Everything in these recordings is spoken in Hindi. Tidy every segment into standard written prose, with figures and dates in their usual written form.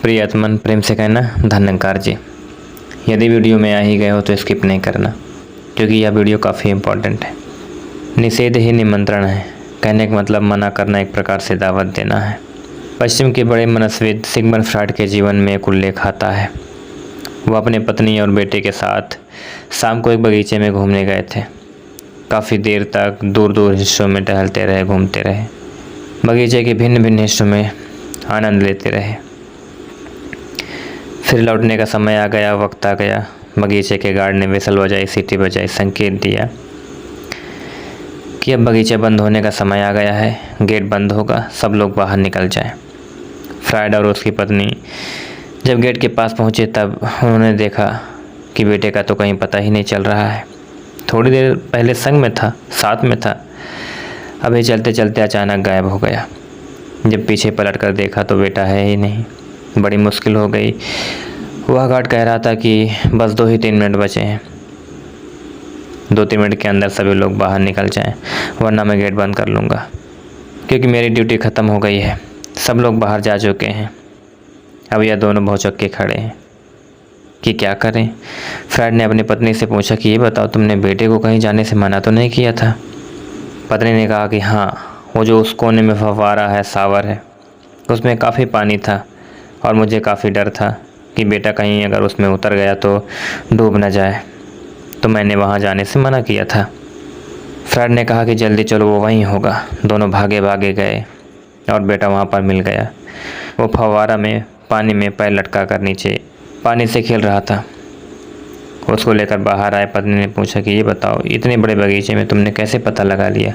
प्रियतमन प्रेम से कहना धन्यकार जी। यदि वीडियो में आ ही गए हो तो स्किप नहीं करना, क्योंकि यह वीडियो काफ़ी इम्पोर्टेंट है। निषेध ही निमंत्रण है। कहने का मतलब मना करना एक प्रकार से दावत देना है। पश्चिम के बड़े मनस्विद सिगमंड फ्रॉइड के जीवन में एक उल्लेख आता है। वह अपने पत्नी और बेटे के साथ शाम को एक बगीचे में घूमने गए थे। काफ़ी देर तक दूर दूर हिस्सों में टहलते रहे, घूमते रहे, बगीचे के भिन्न भिन्न हिस्सों में आनंद लेते रहे। फिर लौटने का समय आ गया, वक्त आ गया। बगीचे के गार्ड ने विसल बजाई, सीटी बजाई, संकेत दिया कि अब बगीचा बंद होने का समय आ गया है, गेट बंद होगा, सब लोग बाहर निकल जाएं। फ्रॉइड और उसकी पत्नी जब गेट के पास पहुंचे तब उन्होंने देखा कि बेटे का तो कहीं पता ही नहीं चल रहा है। थोड़ी देर पहले संग में था, साथ में था, अभी चलते चलते अचानक गायब हो गया। जब पीछे पलट कर देखा तो बेटा है ही नहीं। बड़ी मुश्किल हो गई। वह गार्ड कह रहा था कि बस 2 ही 3 मिनट बचे हैं, 2-3 मिनट के अंदर सभी लोग बाहर निकल जाएं, वरना मैं गेट बंद कर लूँगा, क्योंकि मेरी ड्यूटी ख़त्म हो गई है। सब लोग बाहर जा चुके हैं। अब यह दोनों भौचक्के खड़े हैं कि क्या करें। फ्रॉइड ने अपनी पत्नी से पूछा कि ये बताओ, तुमने बेटे को कहीं जाने से मना तो नहीं किया था? पत्नी ने कहा कि हाँ, वो जो उस कोने में फव्वारा है, शावर है, उसमें काफ़ी पानी था और मुझे काफ़ी डर था कि बेटा कहीं अगर उसमें उतर गया तो डूब न जाए, तो मैंने वहाँ जाने से मना किया था। फ्रॉइड ने कहा कि जल्दी चलो, वो वहीं होगा। दोनों भागे भागे गए और बेटा वहाँ पर मिल गया। वो फव्वारा में पानी में पैर लटका कर नीचे पानी से खेल रहा था। उसको लेकर बाहर आए। पत्नी ने पूछा कि ये बताओ, इतने बड़े बगीचे में तुमने कैसे पता लगा लिया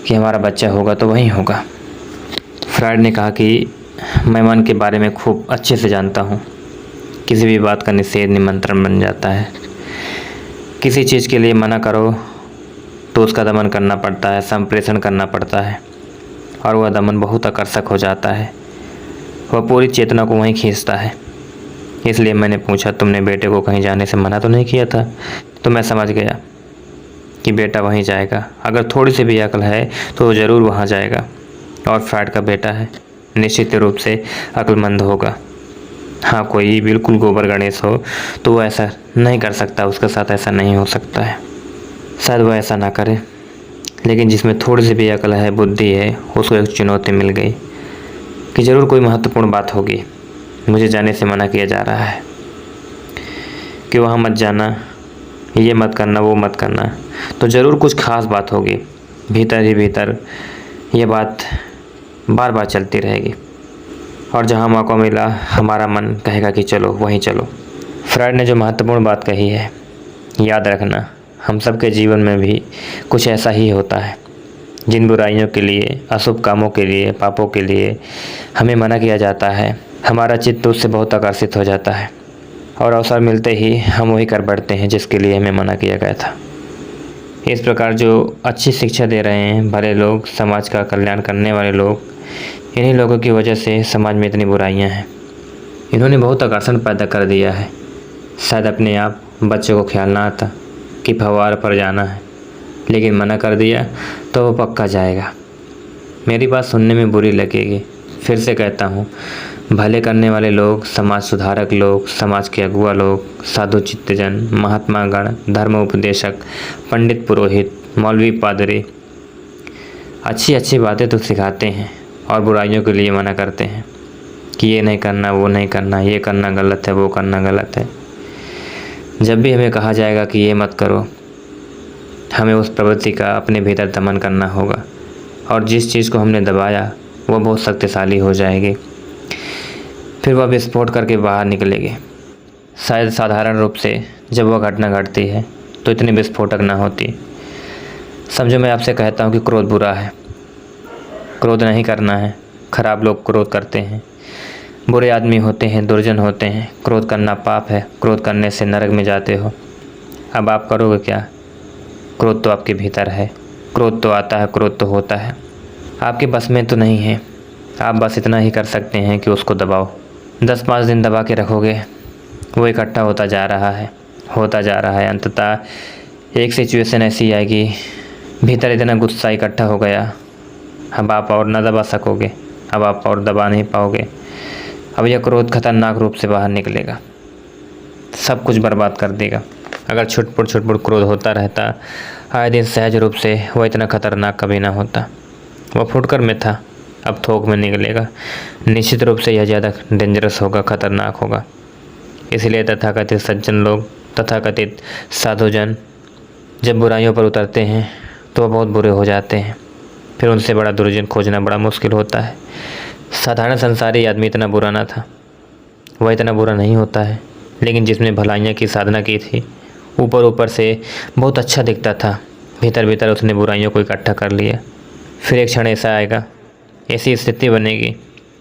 कि हमारा बच्चा होगा तो वहीं होगा? फ्रॉइड ने कहा कि मैं मन के बारे में खूब अच्छे से जानता हूँ। किसी भी बात का निषेध निमंत्रण बन जाता है। किसी चीज़ के लिए मना करो तो उसका दमन करना पड़ता है, संप्रेषण करना पड़ता है, और वह दमन बहुत आकर्षक हो जाता है। वह पूरी चेतना को वहीं खींचता है। इसलिए मैंने पूछा, तुमने बेटे को कहीं जाने से मना तो नहीं किया था? तो मैं समझ गया कि बेटा वहीं जाएगा। अगर थोड़ी सी भी अकल है तो वो ज़रूर वहाँ जाएगा। और फ्रॉइड का बेटा है, निश्चित रूप से अक्लमंद होगा। हाँ, कोई बिल्कुल गोबर गणेश हो तो वो ऐसा नहीं कर सकता, उसके साथ ऐसा नहीं हो सकता है। शायद वो ऐसा ना करे, लेकिन जिसमें थोड़ी सी भी अकल है, बुद्धि है, उसको एक चुनौती मिल गई कि ज़रूर कोई महत्वपूर्ण बात होगी। मुझे जाने से मना किया जा रहा है कि वहाँ मत जाना, ये मत करना, वो मत करना, तो ज़रूर कुछ ख़ास बात होगी। भीतर ही भीतर ये बात बार बार चलती रहेगी, और जहाँ मौका मिला हमारा मन कहेगा कि चलो वहीं चलो। फ्रॉइड ने जो महत्वपूर्ण बात कही है, याद रखना, हम सब के जीवन में भी कुछ ऐसा ही होता है। जिन बुराइयों के लिए, अशुभ कामों के लिए, पापों के लिए हमें मना किया जाता है, हमारा चित्त उससे बहुत आकर्षित हो जाता है, और अवसर मिलते ही हम वही कर बैठते हैं जिसके लिए हमें मना किया गया था। इस प्रकार जो अच्छी शिक्षा दे रहे हैं भले लोग, समाज का कल्याण करने वाले लोग, इन्हीं लोगों की वजह से समाज में इतनी बुराइयां हैं। इन्होंने बहुत आकर्षण पैदा कर दिया है। शायद अपने आप बच्चे को ख्याल ना आता कि फव्वारे पर जाना है, लेकिन मना कर दिया तो वो पक्का जाएगा। मेरी बात सुनने में बुरी लगेगी, फिर से कहता हूँ, भले करने वाले लोग, समाज सुधारक लोग, समाज के अगुआ लोग, साधु चित्तजन, महात्मा गण, धर्म उपदेशक, पंडित पुरोहित, मौलवी पादरी अच्छी अच्छी बातें तो सिखाते हैं और बुराइयों के लिए मना करते हैं कि ये नहीं करना, वो नहीं करना, ये करना गलत है, वो करना गलत है। जब भी हमें कहा जाएगा कि ये मत करो, हमें उस प्रवृत्ति का अपने भीतर दमन करना होगा, और जिस चीज़ को हमने दबाया वह बहुत शक्तिशाली हो जाएगी। फिर वह विस्फोट करके बाहर निकलेगी। शायद साधारण रूप से जब वह घटना घटती है तो इतनी विस्फोटक ना होती। समझो, मैं आपसे कहता हूँ कि क्रोध बुरा है, क्रोध नहीं करना है। खराब लोग क्रोध करते हैं, बुरे आदमी होते हैं, दुर्जन होते हैं। क्रोध करना पाप है, क्रोध करने से नरक में जाते हो। अब आप करोगे क्या? क्रोध तो आपके भीतर है, क्रोध तो आता है, क्रोध तो होता है, आपके बस में तो नहीं है। आप बस इतना ही कर सकते हैं कि उसको दबाओ। 10-5 दिन दबा के रखोगे, वो इकट्ठा होता जा रहा है, होता जा रहा है। अंततः एक सिचुएशन ऐसी आएगी, भीतर इतना गुस्सा इकट्ठा हो गया, अब आप और ना दबा सकोगे, अब आप और दबा नहीं पाओगे, अब यह क्रोध खतरनाक रूप से बाहर निकलेगा, सब कुछ बर्बाद कर देगा। अगर छुटपुट क्रोध होता रहता आए दिन सहज रूप से, वह इतना खतरनाक कभी ना होता। वह फुटकर में था, अब थोक में निकलेगा। निश्चित रूप से यह ज़्यादा डेंजरस होगा, खतरनाक होगा। इसलिए तथाकथित सज्जन लोग, तथाकथित साधुजन जब बुराइयों पर उतरते हैं तो वह बहुत बुरे हो जाते हैं। फिर उनसे बड़ा दुर्जन खोजना बड़ा मुश्किल होता है। साधारण संसारी आदमी इतना बुरा ना था, वह इतना बुरा नहीं होता है, लेकिन जिसने भलाइयाँ की साधना की थी, ऊपर ऊपर से बहुत अच्छा दिखता था, भीतर भीतर उसने बुराइयों को इकट्ठा कर लिया। फिर एक क्षण ऐसा आएगा, ऐसी स्थिति बनेगी,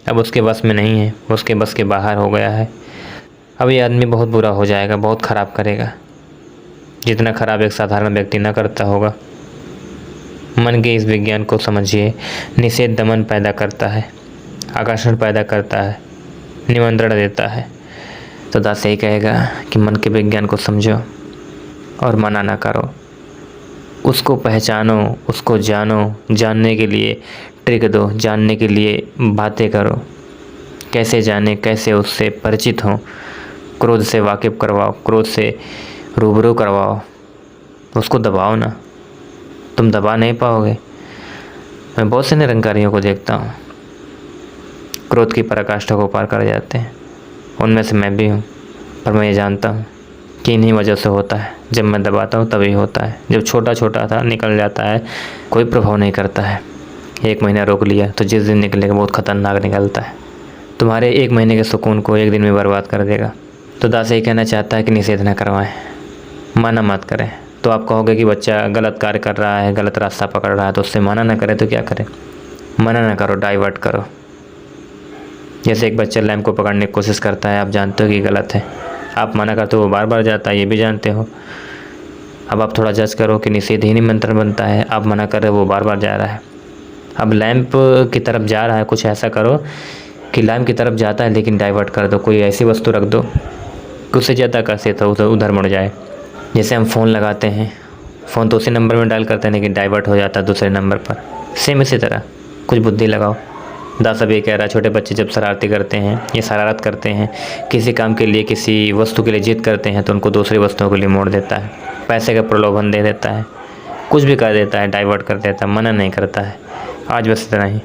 अब उसके बस में नहीं है, उसके बस के बाहर हो गया है। अब ये आदमी बहुत बुरा हो जाएगा, बहुत ख़राब करेगा, जितना ख़राब एक साधारण व्यक्ति न करता होगा। मन के इस विज्ञान को समझिए। निषेध दमन पैदा करता है, आकर्षण पैदा करता है, निमंत्रण देता है। तो दास यही कहेगा कि मन के विज्ञान को समझो और मना ना करो, उसको पहचानो, उसको जानो, जानने के लिए ट्रिक दो, जानने के लिए बातें करो, कैसे जाने, कैसे उससे परिचित हों। क्रोध से वाकिफ़ करवाओ, क्रोध से रूबरू करवाओ, उसको दबाओ ना, तुम दबा नहीं पाओगे। मैं बहुत से निरंकारियों को देखता हूँ, क्रोध की पराकाष्ठा को पार कर जाते हैं, उनमें से मैं भी हूँ। पर मैं ये जानता हूँ कि इन्हीं वजह से होता है। जब मैं दबाता हूँ तभी होता है। जब छोटा छोटा था निकल जाता है, कोई प्रभाव नहीं करता है। 1 महीना रोक लिया तो जिस दिन निकलेगा बहुत खतरनाक निकलता है, तुम्हारे 1 महीने के सुकून को 1 दिन में बर्बाद कर देगा। तो दास यही कहना चाहता है कि निषेध न करवाएं, मना मत करें। तो आप कहोगे कि बच्चा गलत कार्य कर रहा है, गलत रास्ता पकड़ रहा है, तो उससे मना ना करें तो क्या करें? मना ना करो, डाइवर्ट करो। जैसे एक बच्चा लैंप को पकड़ने की कोशिश करता है, आप जानते हो कि गलत है, आप मना करते हो वो बार बार जाता है, ये भी जानते हो। अब आप थोड़ा जज करो कि निषेध ही निमंत्रण बनता है, आप मना कर रहे हो वो बार बार जा रहा है। अब लैंप की तरफ जा रहा है, कुछ ऐसा करो कि लैंप की तरफ जाता है लेकिन डाइवर्ट कर दो। कोई ऐसी वस्तु रख दो कि उससे ज़्यादा आकर्षित हो, उधर मुड़ जाए। जैसे हम फ़ोन लगाते हैं, फ़ोन तो उसी नंबर में डायल करते हैं लेकिन डाइवर्ट हो जाता है दूसरे नंबर पर। सेम इसी तरह कुछ बुद्धि लगाओ। दास अब ये कह रहा है, छोटे बच्चे जब शरारती करते हैं या शरारत करते हैं, किसी काम के लिए, किसी वस्तु के लिए जिद करते हैं, तो उनको दूसरी वस्तुओं के लिए मोड़ देता है, पैसे का प्रलोभन दे देता है, कुछ भी कर देता है, डाइवर्ट कर देता है, मना नहीं करता है। आज बस इतना ही।